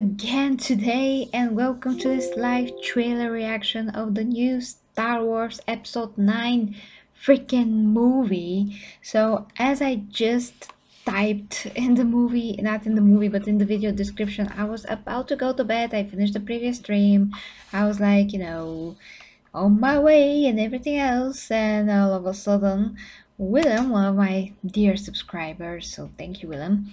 Again today, and welcome to this live trailer reaction of the new Star Wars Episode 9 freaking movie. So as I just typed in the movie, not in the movie but in the video description, I was about to go to bed. I finished the previous stream. I was like, on my way and everything else, and all of a sudden Willem, one of my dear subscribers, so thank you Willem,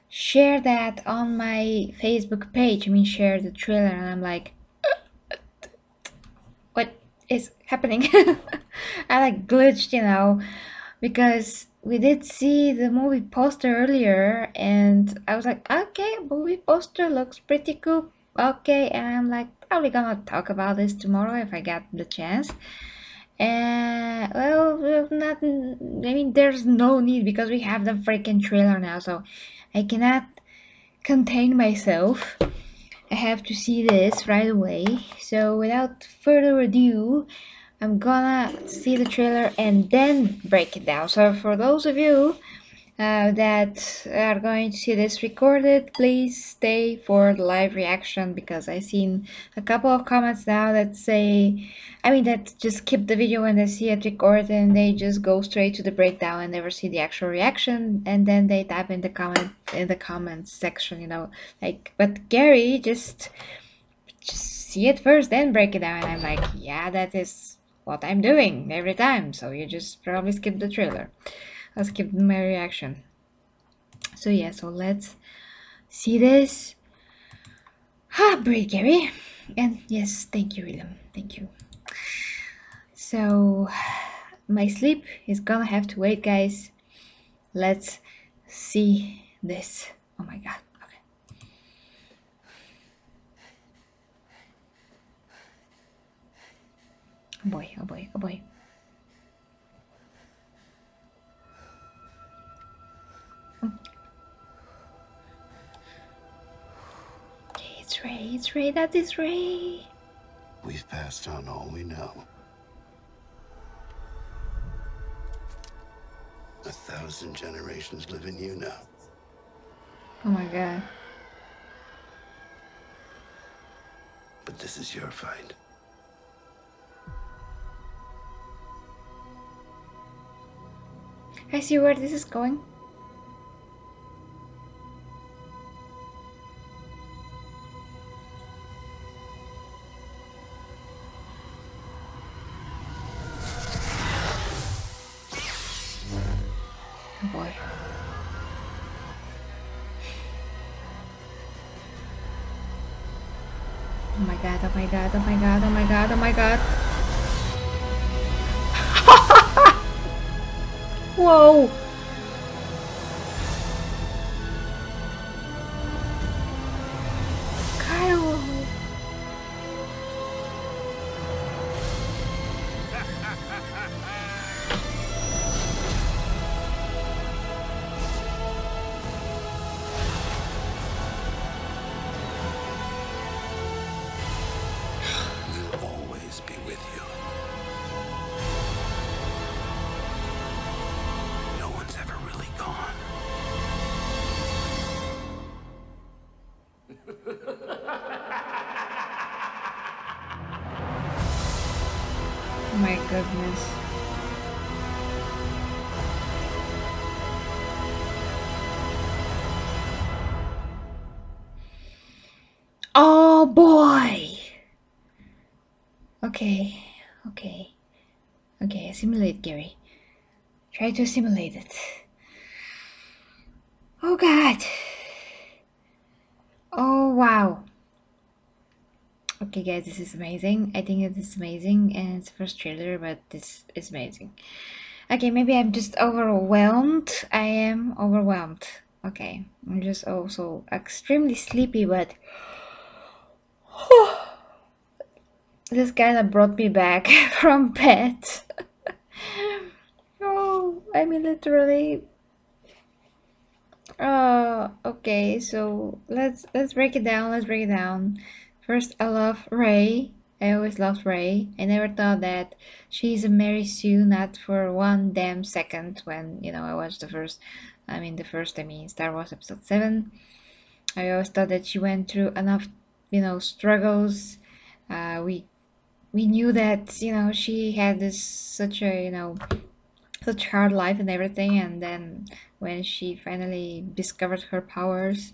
share that on my Facebook page. I mean, share the trailer, and I'm like, what is happening? I like glitched, because we did see the movie poster earlier, and I was like, okay, movie poster looks pretty cool. Okay, and I'm like, probably gonna talk about this tomorrow if I get the chance. And well, not. I mean, there's no need because we have the freaking trailer now, so I cannot contain myself. I have to see this right away. So without further ado, I'm gonna see the trailer and then break it down. So for those of you that are going to see this recorded, please stay for the live reaction, because I've seen a couple of comments now that say, that just skip the video when they see it recorded and they just go straight to the breakdown and never see the actual reaction, and then they type in the comments section, like, but Gary, just see it first, then break it down. And I'm like, yeah, that is what I'm doing every time. So you just probably skip the trailer. I'll skip my reaction. So yeah, so let's see this. Breathe, Gary. And yes, thank you, William. Thank you. So my sleep is gonna have to wait, guys. Let's see this. Oh my god. Okay. Oh boy, oh boy, oh boy. It's Rey, it's Rey, that is Rey. We've passed on all we know. 1,000 generations live in you now. Oh my god. But this is your fight. I see where this is going. Oh boy. Oh my god, oh my god, oh my god, oh my god, oh my god. Whoa! Kyle! We'll always be with you. No one's ever really gone. Oh my goodness. Oh boy! Okay, okay. Okay, assimilate, Gary. Try to assimilate it. Oh god! Oh wow! Okay guys, this is amazing. I think it is amazing, and it's the first trailer, but this is amazing. Okay, maybe I'm just overwhelmed. I am overwhelmed. Okay, I'm just also extremely sleepy, but this kind of brought me back from bed. Oh, I mean, literally. Okay, so let's break it down. Let's break it down. First, I love Rey. I always loved Rey. I never thought that she's a Mary Sue, not for one damn second when, I watched the first, Star Wars Episode 7. I always thought that she went through enough, struggles. We knew that she had this such a such hard life and everything, and then when she finally discovered her powers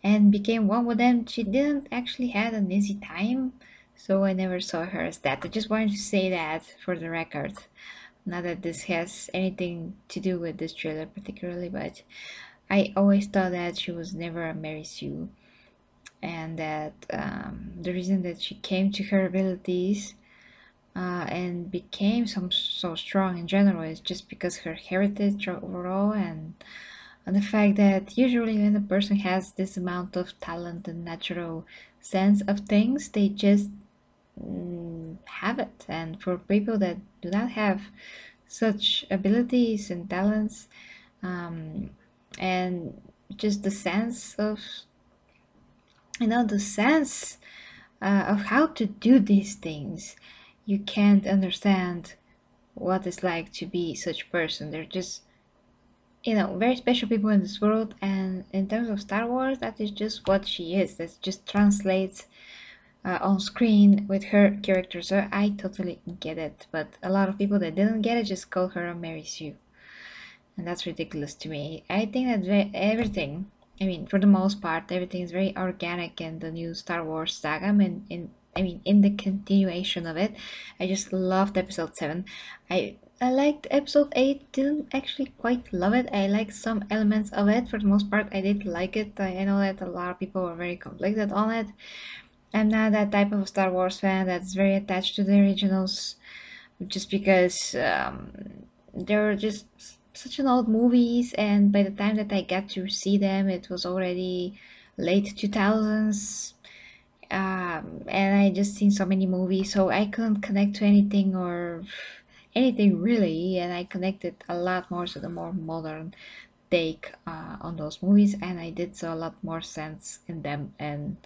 and became one with them, she didn't actually had an easy time. So I never saw her as that. I just wanted to say that for the record. Not that this has anything to do with this trailer particularly, but I always thought that she was never a Mary Sue, and that the reason that she came to her abilities and became so strong in general is just because her heritage overall, and the fact that usually when a person has this amount of talent and natural sense of things, they just have it. And for people that do not have such abilities and talents, um, and just the sense of the sense of how to do these things, you can't understand what it's like to be such a person. They're just very special people in this world, and in terms of Star Wars, that is just what she is. That just translates on screen with her character. So I totally get it, but a lot of people that didn't get it just call her a Mary Sue, and that's ridiculous to me. I think that everything, I mean, for the most part, everything is very organic in the new Star Wars saga. In the continuation of it, I just loved Episode 7. I liked Episode 8. Didn't actually quite love it. I liked some elements of it. For the most part, I did like it. I know that a lot of people were very conflicted on it. I'm not that type of Star Wars fan that's very attached to the originals, just because they were just such an old movies, and by the time that I got to see them, it was already late 2000s. And I just seen so many movies, so I couldn't connect to anything or anything really, and I connected a lot more to the more modern take on those movies, and I did saw a lot more sense in them, and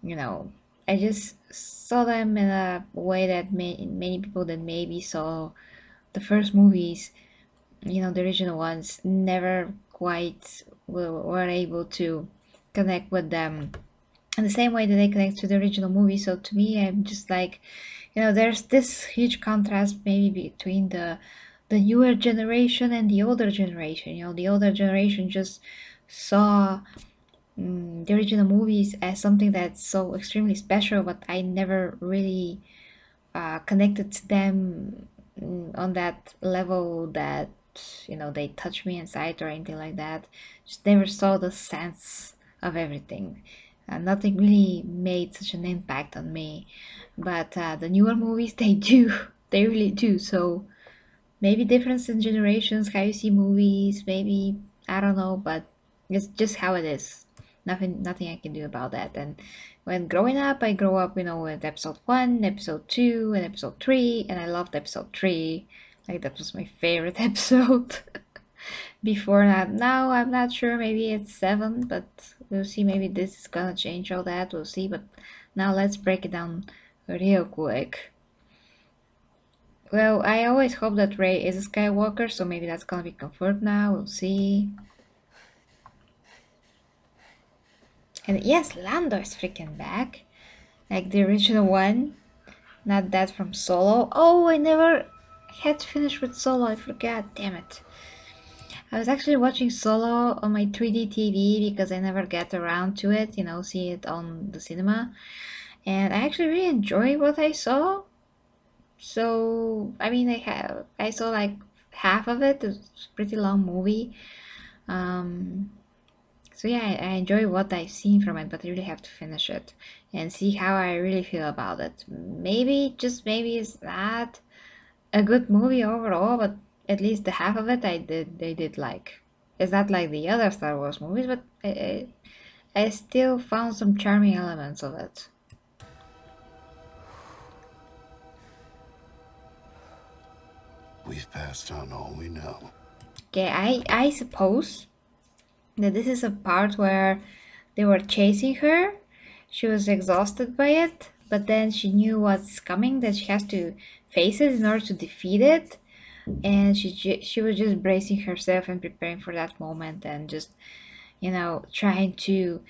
you know, I just saw them in a way that many people that maybe saw the first movies, the original ones, never quite were able to connect with them in the same way that they connect to the original movie. So to me, I'm just like, there's this huge contrast maybe between the newer generation and the older generation. The older generation just saw the original movies as something that's so extremely special, but I never really connected to them on that level that they touch me inside or anything like that. Just never saw the sense of everything. Nothing really made such an impact on me, but the newer movies, they do. They really do. So maybe difference in generations, how you see movies, maybe, I don't know, but it's just how it is. Nothing I can do about that. And when growing up, I grew up, with episode 1, episode 2, and episode 3, and I loved episode 3. Like, that was my favorite episode. Before that, now I'm not sure, maybe it's 7, but we'll see. Maybe this is gonna change all that, we'll see. But now let's break it down real quick. Well, I always hope that Rey is a Skywalker, so maybe that's gonna be confirmed now. We'll see. And yes, Lando is freaking back. Like the original one. Not that from Solo. Oh, I never had to finish with Solo. I forgot. Damn it. I was actually watching Solo on my 3D TV because I never get around to it, see it on the cinema. And I actually really enjoy what I saw. So I saw like half of it. It was a pretty long movie. So yeah, I enjoy what I've seen from it, but I really have to finish it and see how I really feel about it. Maybe, just maybe, it's not a good movie overall, but at least the half of it they did like. It's not like the other Star Wars movies, but I still found some charming elements of it. We've passed on all we know. Okay, I suppose that this is a part where they were chasing her. She was exhausted by it, but then she knew what's coming, that she has to face it in order to defeat it. And she was just bracing herself and preparing for that moment, and just you know, trying to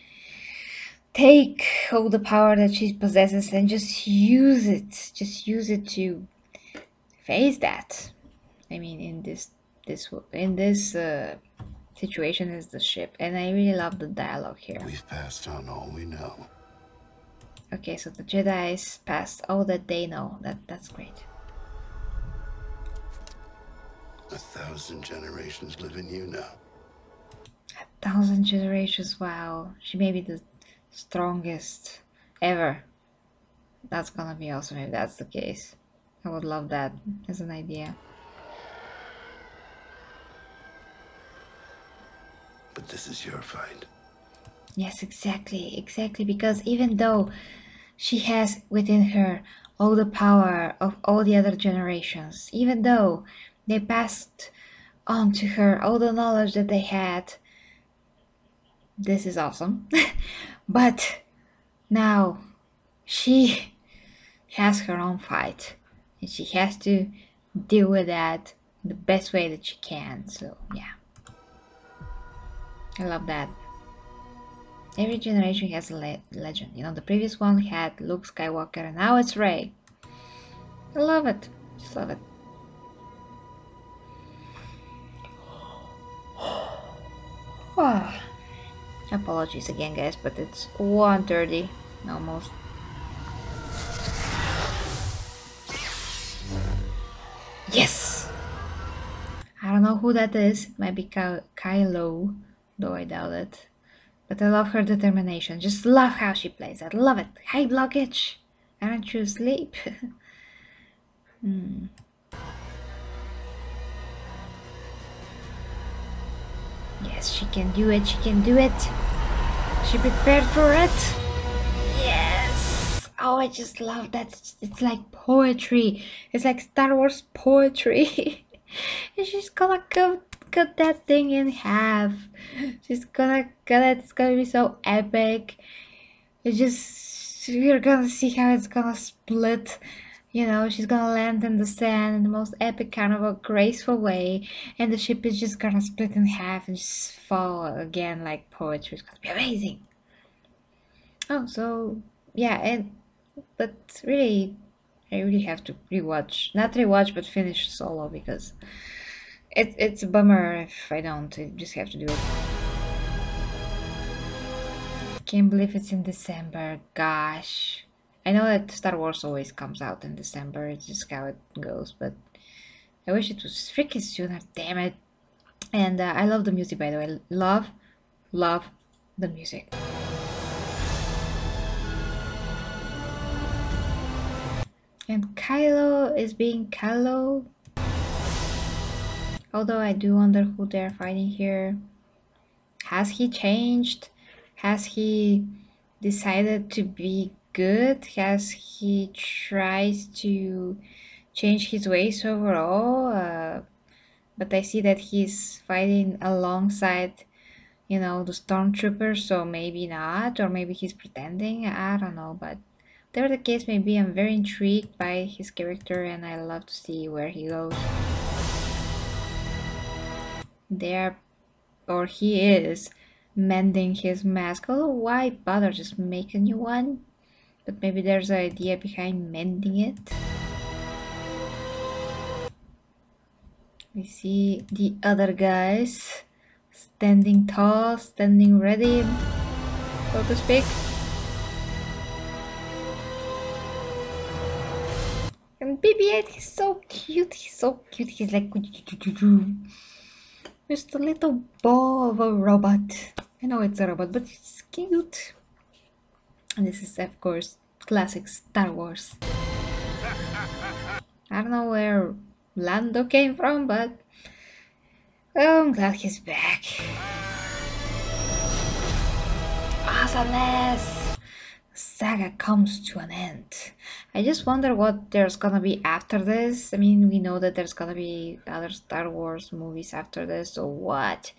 take all the power that she possesses and just use it. Just use it to face that. I mean, in this situation is the ship, and I really love the dialogue here. We've passed on all we know. Okay, so the Jedi's passed all that they know. That's great. 1,000 generations live in you now. 1,000 generations, wow. She may be the strongest ever. That's gonna be awesome if that's the case. I would love that as an idea. But this is your fight. Yes, exactly, because even though she has within her all the power of all the other generations, even though they passed on to her all the knowledge that they had, this is awesome. But now she has her own fight, and she has to deal with that the best way that she can. So yeah, I love that. Every generation has a legend. You know, the previous one had Luke Skywalker, and now it's Rey. I love it. Just love it. Ah, apologies again, guys, but it's 1:30 almost. Yes! I don't know who that is. It might be Kylo, though I doubt it. But I love her determination. Just love how she plays. I love it. Hey, blockage! Aren't you asleep? Yes, she can do it. She can do it. She prepared for it. Yes! Oh, I just love that. It's like poetry. It's like Star Wars poetry. And she's gonna cut that thing in half. She's gonna cut it. It's gonna be so epic. It's just, we're gonna see how it's gonna split. You know, she's gonna land in the sand in the most epic kind of a graceful way, and the ship is just gonna split in half and just fall again like poetry. It's gonna be amazing. Oh, so yeah, but really, I really have to rewatch, not rewatch, but finish Solo because it's a bummer if I don't. I just have to do it. Can't believe it's in December. Gosh, I know that Star Wars always comes out in December. It's just how it goes, but I wish it was freaking sooner. Damn it! And I love the music, by the way. Love the music. And Kylo is being Kylo. Although I do wonder who they're fighting here. Has he changed? Has he decided to be good? Has he tried to change his ways overall? But I see that he's fighting alongside, you know, the stormtroopers, so maybe not, or maybe he's pretending. I don't know, but whatever the case may be, I'm very intrigued by his character, and I love to see where he goes. There, or he is mending his mask. Although why bother, just make a new one? But maybe there's an idea behind mending it. We see the other guys standing tall, standing ready, so to speak. And BB-8, he's so cute. He's so cute. He's like just a little ball of a robot. I know it's a robot, but it's cute. And this is, of course, classic Star Wars. I don't know where Lando came from, but oh, I'm glad he's back. Awesomeness! Saga comes to an end. I just wonder what there's gonna be after this. I mean, we know that there's gonna be other Star Wars movies after this, so what?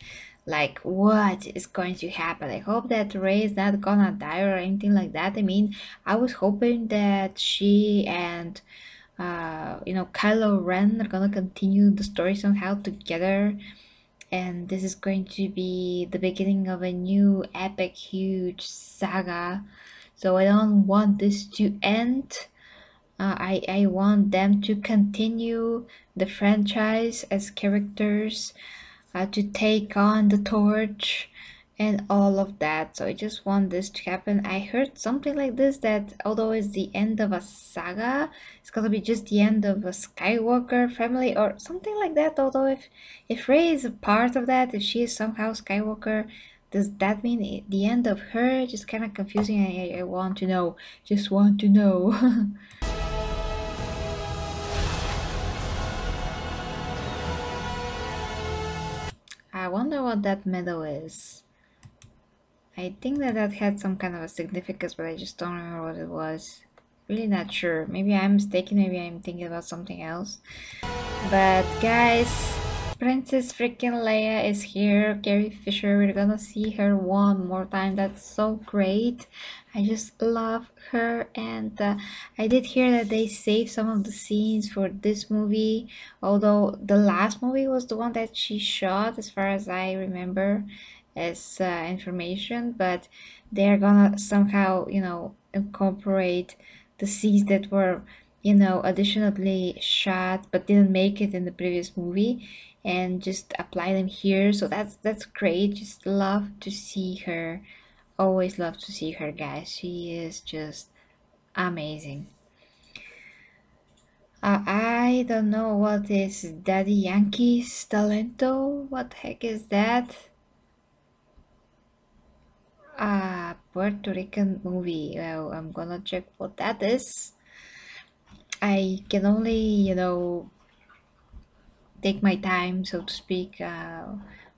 Like, what is going to happen? I hope that Rey is not gonna die or anything like that. I mean, I was hoping that she and you know, Kylo Ren are gonna continue the story somehow together, and this is going to be the beginning of a new epic huge saga. So I don't want this to end. I want them to continue the franchise as characters, to take on the torch and all of that. So I just want this to happen. I heard something like this, that although it's the end of a saga, it's gonna be just the end of a Skywalker family or something like that. Although if Rey is a part of that, if she is somehow Skywalker, does that mean the end of her? Just kind of confusing. I want to know. Just want to know. I wonder what that medal is. I think that had some kind of a significance, but I just don't remember what it was. Really not sure. Maybe I'm mistaken, maybe I'm thinking about something else. But guys, Princess freaking Leia is here. Carrie Fisher, we're gonna see her one more time. That's so great. I just love her, and I did hear that they saved some of the scenes for this movie, although the last movie was the one that she shot, as far as I remember, as information, but they're gonna somehow, incorporate the scenes that were, additionally shot but didn't make it in the previous movie, and just apply them here. So that's great. Just love to see her. Always love to see her, guys. She is just amazing. I don't know what is Daddy Yankee's talento. What the heck is that? Puerto Rican movie. Well, I'm gonna check what that is. I can only, take my time, so to speak,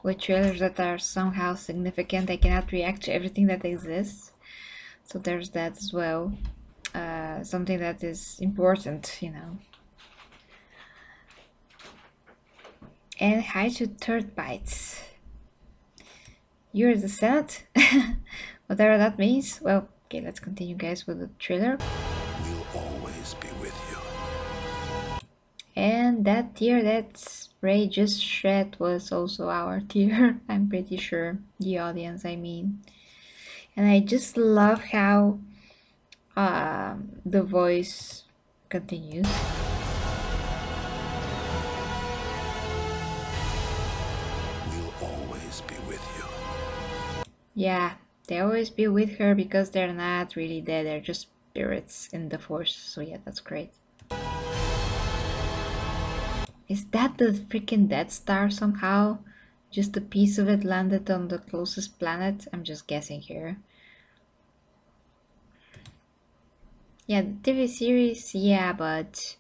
with trailers that are somehow significant. I cannot react to everything that exists. So there's that as well. Something that is important. And hi to Third Bites. You're the Senate? Whatever that means. Well, okay, let's continue, guys, with the trailer. We'll always be with you. And that tear that Ray just shed was also our tear. I'm pretty sure. The audience, I mean. And I just love how the voice continues. We'll always be with you. Yeah, they always be with her because they're not really dead. They're just spirits in the force. So yeah, that's great. Is that the freaking Death Star somehow? Just a piece of it landed on the closest planet? I'm just guessing here. Yeah, the TV series, yeah, but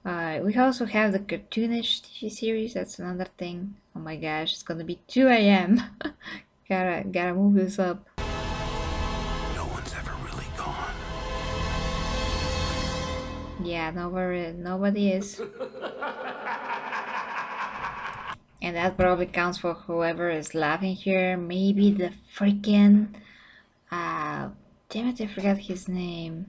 we also have the cartoonish TV series. That's another thing. Oh my gosh, it's gonna be 2 a.m. gotta move this up. No one's ever really gone. Yeah, nobody is. And that probably counts for whoever is laughing here. Maybe the freaking damn it, I forgot his name.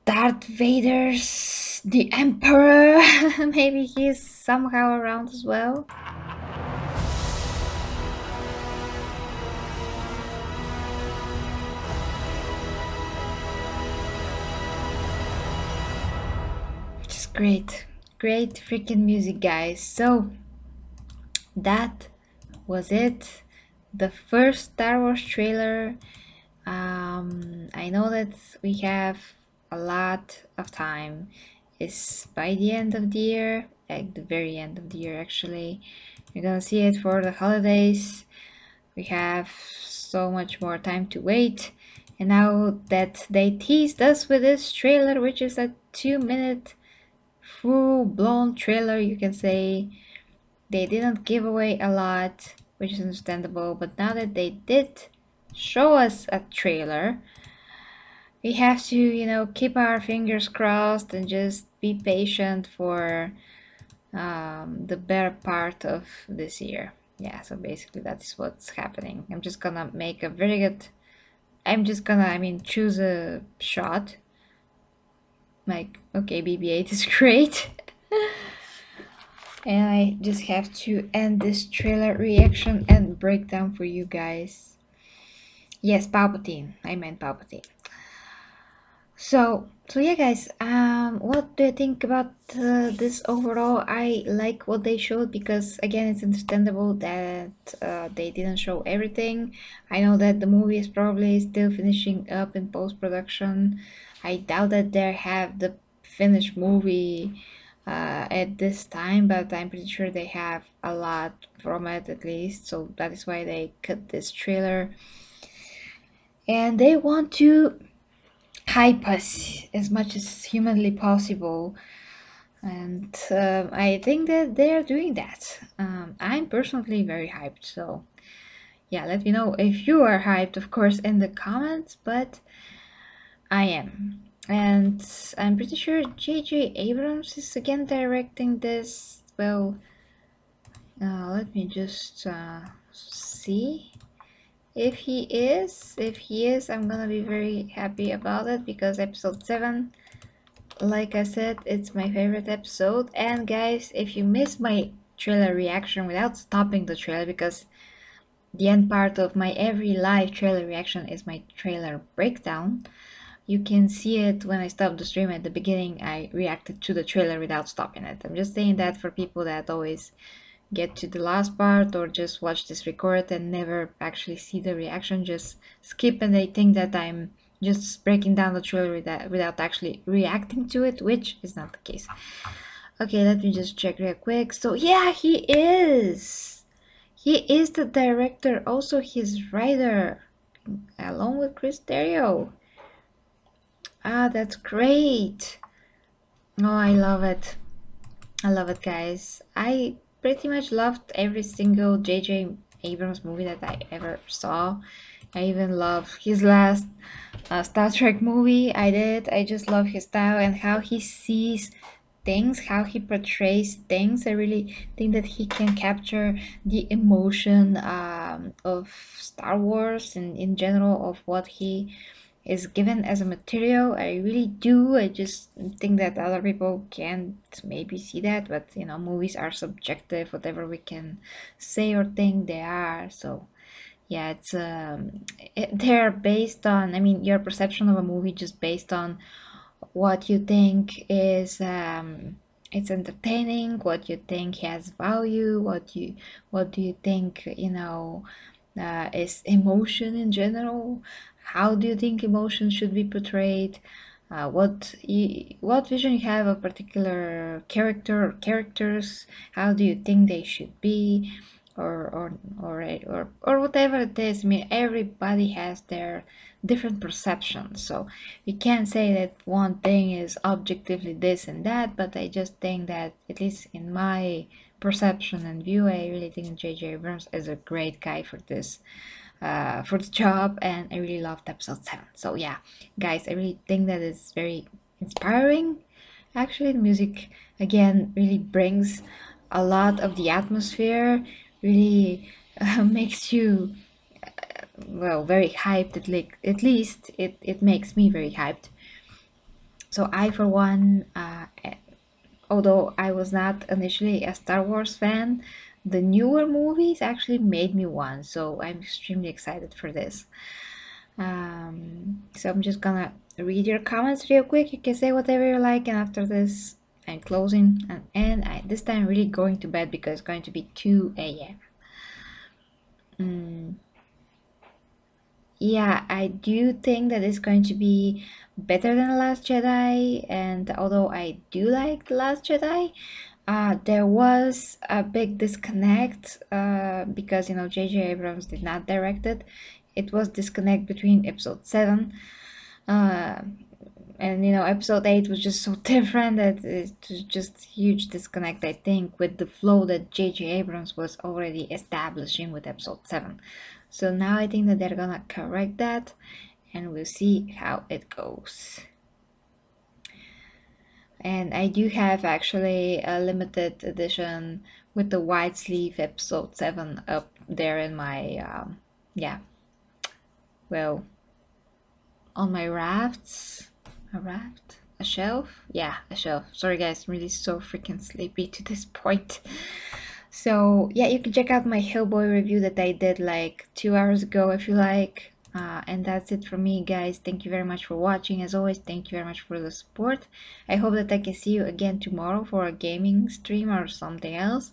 Darth Vader's the Emperor. Maybe he's somehow around as well. Just great. Great freaking music, guys. So that was it. The first Star Wars trailer. I know that we have a lot of time. It's by the end of the year, like the very end of the year actually. You're gonna see it for the holidays. We have so much more time to wait. And now that they teased us with this trailer, which is a 2-minute full-blown trailer, you can say, they didn't give away a lot, which is understandable, but now that they did show us a trailer, we have to, keep our fingers crossed and just be patient for the better part of this year. Yeah, so basically that's what's happening. I'm just gonna make a very good, choose a shot. Like, okay, BB-8 is great. And I just have to end this trailer reaction and breakdown for you guys. Yes, Palpatine. I meant Palpatine. So yeah, guys. What do you think about this overall? I like what they showed because again, it's understandable that they didn't show everything. I know that the movie is probably still finishing up in post production. I doubt that they have the finished movie at this time, but I'm pretty sure they have a lot from it at least. So that is why they cut this trailer, and they want to hype us as much as humanly possible. And I think that they are doing that. I'm personally very hyped. So, yeah, let me know if you are hyped, of course, in the comments. But I am. And I'm pretty sure J.J. Abrams is again directing this. Well, let me just see. If he is, I'm gonna be very happy about it because episode 7, like I said, it's my favorite episode. And guys, if you missed my trailer reaction without stopping the trailer, because the end part of my every live trailer reaction is my trailer breakdown, you can see it when I stop the stream at the beginning. I reacted to the trailer without stopping it. I'm just saying that for people that always get to the last part or just watch this record and never actually see the reaction, just skip and they think that I'm just breaking down the trailer without actually reacting to it, which is not the case. Okay, let me just check real quick. So yeah, he is. He is the director, also his writer, along with Chris Terrio. Ah, that's great. Oh, I love it. I love it, guys. I pretty much loved every single J.J. Abrams movie that I ever saw. I even love his last Star Trek movie I did. I just love his style and how he sees things, how he portrays things. I really think that he can capture the emotion of Star Wars and in general of what he is given as a material. I really do. I just think that other people can't maybe see that, but you know, movies are subjective, whatever we can say or think they are. So yeah, they're based on, I mean, your perception of a movie just based on what you think is it's entertaining, what you think has value, what do you think, you know, is emotion in general. How do you think emotion should be portrayed? What vision you have of a particular character or characters? How do you think they should be? Or whatever it is. I mean, everybody has their different perceptions, so we can't say that one thing is objectively this and that. But I just think that, at least in my perception and view, I really think J.J. Abrams is a great guy for the job, and I really loved episode 7. So yeah, guys, I really think that it's very inspiring. Actually, the music again really brings a lot of the atmosphere, really makes you well very hyped. At least it makes me very hyped. So I, for one, although I was not initially a Star Wars fan, the newer movies actually made me one. So I'm extremely excited for this. So I'm just gonna read your comments real quick. You can say whatever you like, and after this, I'm closing and this time really going to bed because it's going to be 2 a.m. Yeah, I do think that it's going to be better than The Last Jedi, and although I do like The Last Jedi, there was a big disconnect because, you know, J.J. Abrams did not direct it. It was disconnect between episode 7 uh, and, you know, episode 8 was just so different that it was just huge disconnect, I think, with the flow that J.J. Abrams was already establishing with episode 7. So now I think that they're gonna correct that, and we'll see how it goes. And I do have actually a limited edition with the wide sleeve episode 7 up there in my yeah, well, on my rafts. A raft? a shelf. Yeah, a shelf. Sorry guys, I'm really so freaking sleepy to this point. So yeah, you can check out my Hellboy review that I did like 2 hours ago if you like. And that's it from me, guys. Thank you very much for watching. As always, thank you very much for the support. I hope that I can see you again tomorrow for a gaming stream or something else.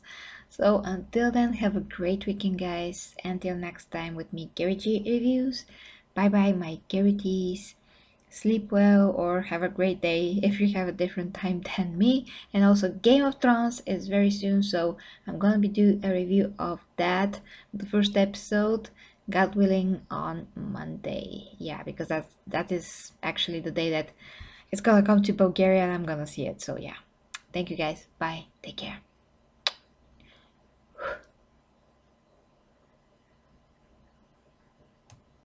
So until then, have a great weekend, guys. Until next time with me, Gary G Reviews. Bye bye, my Gary T's. Sleep well or have a great day if you have a different time than me. And also Game of Thrones is very soon, so I'm gonna be doing a review of that, the first episode, God willing, on Monday. Yeah, because that is actually the day that it's gonna come to Bulgaria and I'm gonna see it. So yeah. Thank you guys. Bye. Take care.